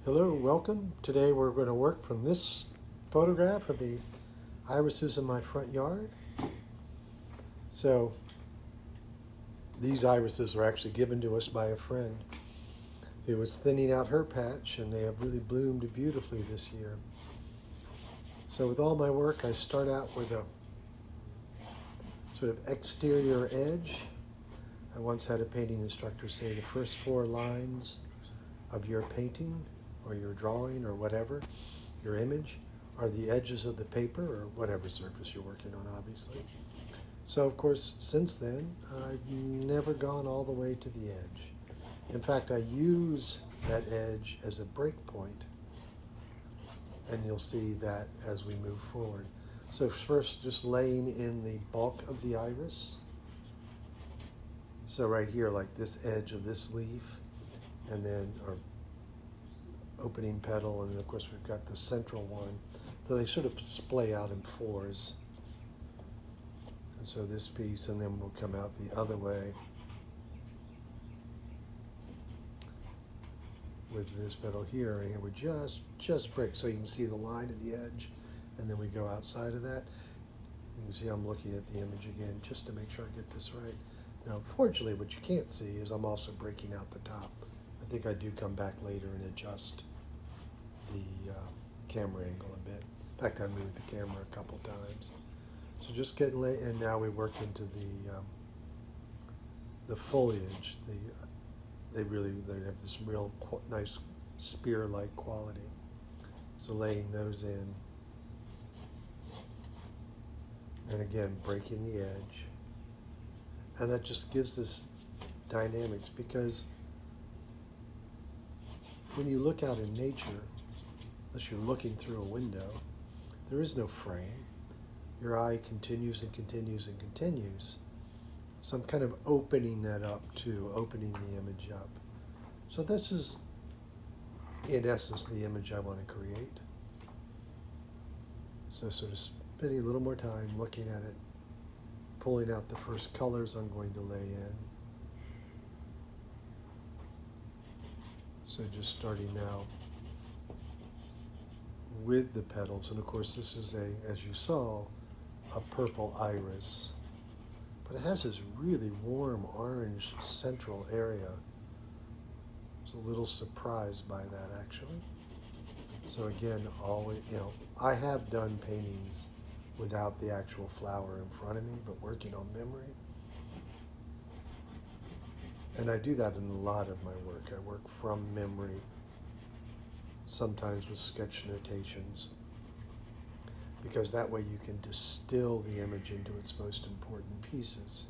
Hello, welcome. Today we're going to work from this photograph of the irises in my front yard. So these irises were actually given to us by a friend who was thinning out her patch, and they have really bloomed beautifully this year. So with all my work, I start out with a sort of exterior edge. I once had a painting instructor say the first 4 lines of your painting or your drawing or whatever, your image, are the edges of the paper or whatever surface you're working on, obviously. So, of course, since then, I've never gone all the way to the edge. In fact, I use that edge as a break point, and you'll see that as we move forward. So first, just laying in the bulk of the iris. So right here, like this edge of this leaf, and then our opening petal, and then of course we've got the central one. So they sort of splay out in 4s. And so this piece, and then we'll come out the other way with this petal here, and it would just break. So you can see the line of the edge, and then we go outside of that. You can see I'm looking at the image again just to make sure I get this right. Now, unfortunately, what you can't see is I'm also breaking out the top. I think I do come back later and adjust the camera angle a bit. In fact, I moved the camera a couple times. So just getting late, and now we work into the foliage. They have this real nice spear-like quality. So laying those in, and again breaking the edge, and that just gives this dynamics, because when you look out in nature, unless you're looking through a window, there is no frame. Your eye continues and continues and continues. So I'm kind of opening that up too, opening the image up. So this is, in essence, the image I want to create. So sort of spending a little more time looking at it, pulling out the first colors I'm going to lay in. So just starting now with the petals, and of course this is as you saw, a purple iris, but it has this really warm orange central area. I was a little surprised by that, actually. So again, always, I have done paintings without the actual flower in front of me, but working on memory. And I do that in a lot of my work. I work from memory, sometimes with sketch notations, because that way you can distill the image into its most important pieces.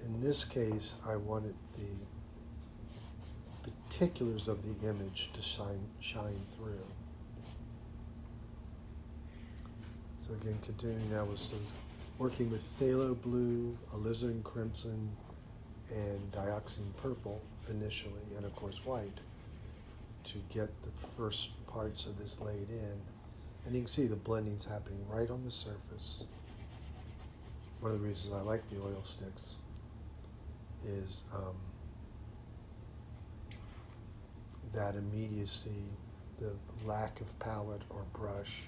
In this case, I wanted the particulars of the image to shine through. So again, continuing now with working with phthalo blue, alizarin crimson, and dioxine purple initially, and of course white, to get the first parts of this laid in. And you can see the blending's happening right on the surface. One of the reasons I like the oil sticks is that immediacy, the lack of palette or brush.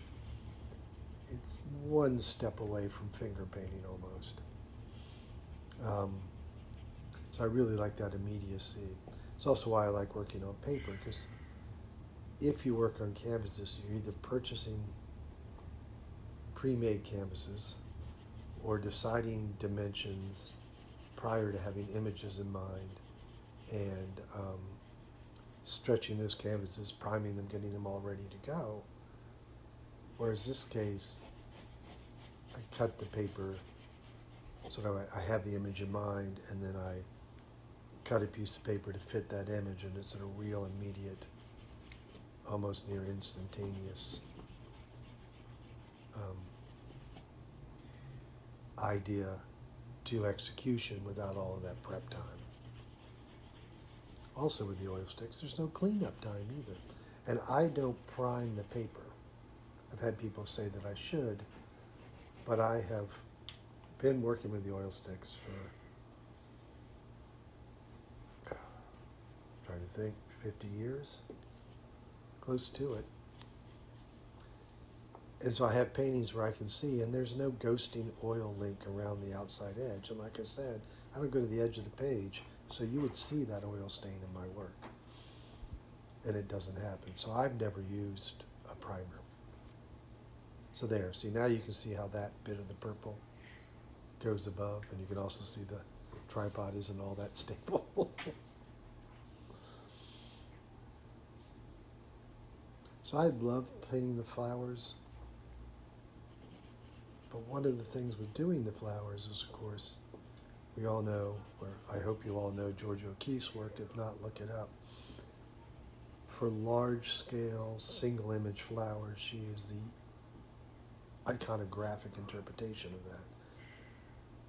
It's one step away from finger painting almost. So I really like that immediacy. It's also why I like working on paper, because if you work on canvases, you're either purchasing pre-made canvases or deciding dimensions prior to having images in mind, and stretching those canvases, priming them, getting them all ready to go. Whereas this case, I cut the paper so that I have the image in mind, and then I cut a piece of paper to fit that image, and it's a real immediate, almost near instantaneous idea to execution without all of that prep time. Also with the oil sticks, there's no cleanup time either. And I don't prime the paper. I've had people say that I should, but I have been working with the oil sticks for, trying to think, 50 years, close to it. And so I have paintings where I can see, and there's no ghosting oil link around the outside edge. And like I said, I would go to the edge of the page, so you would see that oil stain in my work. And it doesn't happen. So I've never used a primer. So there, see, now you can see how that bit of the purple goes above, and you can also see the tripod isn't all that stable. So I love painting the flowers. But one of the things with doing the flowers is, of course, we all know, or I hope you all know Georgia O'Keeffe's work. If not, look it up. For large-scale, single-image flowers, she is the iconographic interpretation of that.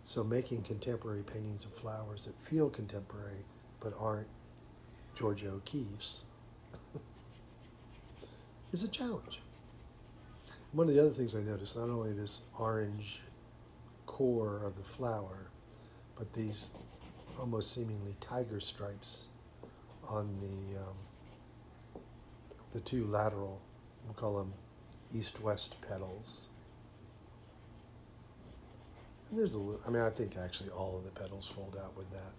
So making contemporary paintings of flowers that feel contemporary but aren't Georgia O'Keeffe's is a challenge. One of the other things I noticed, not only this orange core of the flower, but these almost seemingly tiger stripes on the two lateral, we'll call them east-west petals. And there's a little, I mean, I think actually all of the petals fold out with that.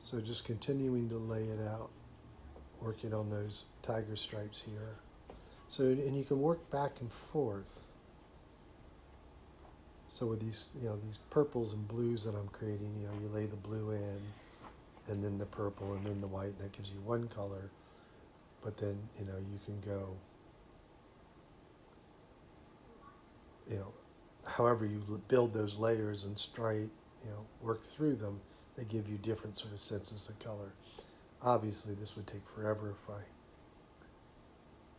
So just continuing to lay it out, working on those tiger stripes here. So, and you can work back and forth. So with these, these purples and blues that I'm creating, you lay the blue in, and then the purple, and then the white. That gives you one color. But then, you can go, however you build those layers and stripe, work through them, they give you different sort of senses of color. Obviously, this would take forever if I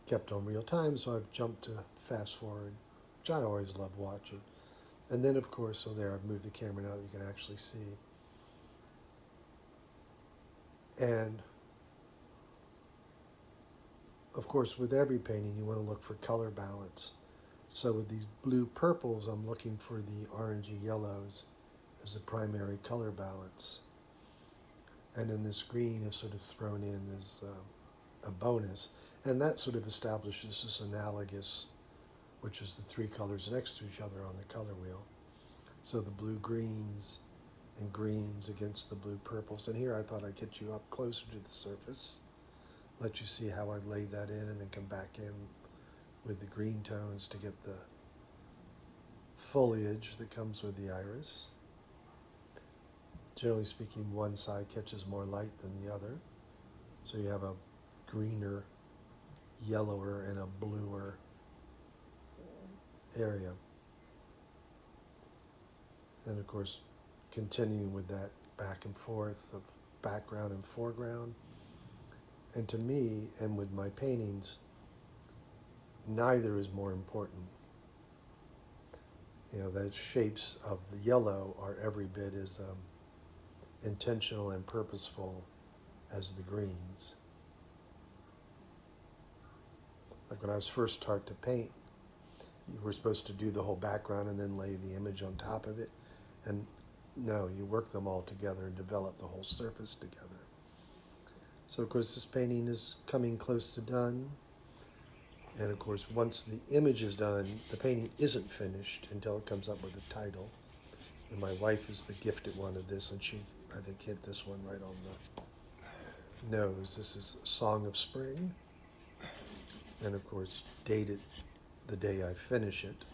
kept on real time, so I've jumped to fast forward, which I always love watching. And then, of course, so there, I've moved the camera now that you can actually see. And, of course, with every painting, you want to look for color balance. So with these blue purples, I'm looking for the orangey yellows as the primary color balance. And then this green is sort of thrown in as a bonus. And that sort of establishes this analogous, which is the three colors next to each other on the color wheel. So the blue greens and greens against the blue purples. And here I thought I'd get you up closer to the surface, let you see how I've laid that in, and then come back in with the green tones to get the foliage that comes with the iris. Generally speaking, one side catches more light than the other. So you have a greener, yellower, and a bluer area. And of course, continuing with that back and forth of background and foreground. And to me, and with my paintings, neither is more important. The shapes of the yellow are every bit as intentional and purposeful as the greens. Like when I was first taught to paint, you were supposed to do the whole background and then lay the image on top of it. And no, you work them all together and develop the whole surface together. So of course this painting is coming close to done. And of course once the image is done, the painting isn't finished until it comes up with a title. And my wife is the gifted one of this, and she, I think, hit this one right on the nose. This is Song of Spring. And of course, dated the day I finish it.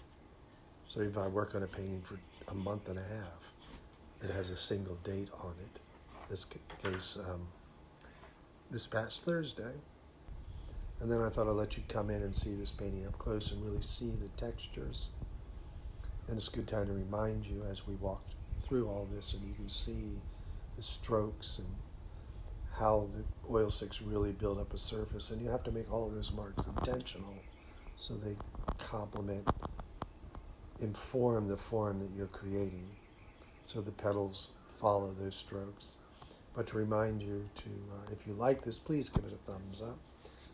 So if I work on a painting for a month and a half, it has a single date on it. This goes this past Thursday. And then I thought I'd let you come in and see this painting up close and really see the textures. And it's a good time to remind you as we walk through all this, and you can see the strokes and how the oil sticks really build up a surface. And you have to make all of those marks intentional so they complement, inform the form that you're creating. So the petals follow those strokes. But to remind you to, if you like this, please give it a thumbs up.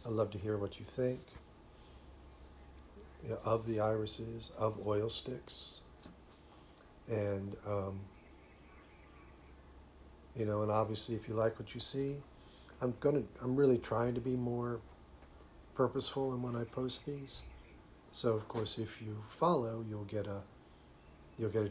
I'd love to hear what you think of the irises, of oil sticks. And you know, and obviously if you like what you see, I'm really trying to be more purposeful in when I post these. So of course, if you follow, you'll get a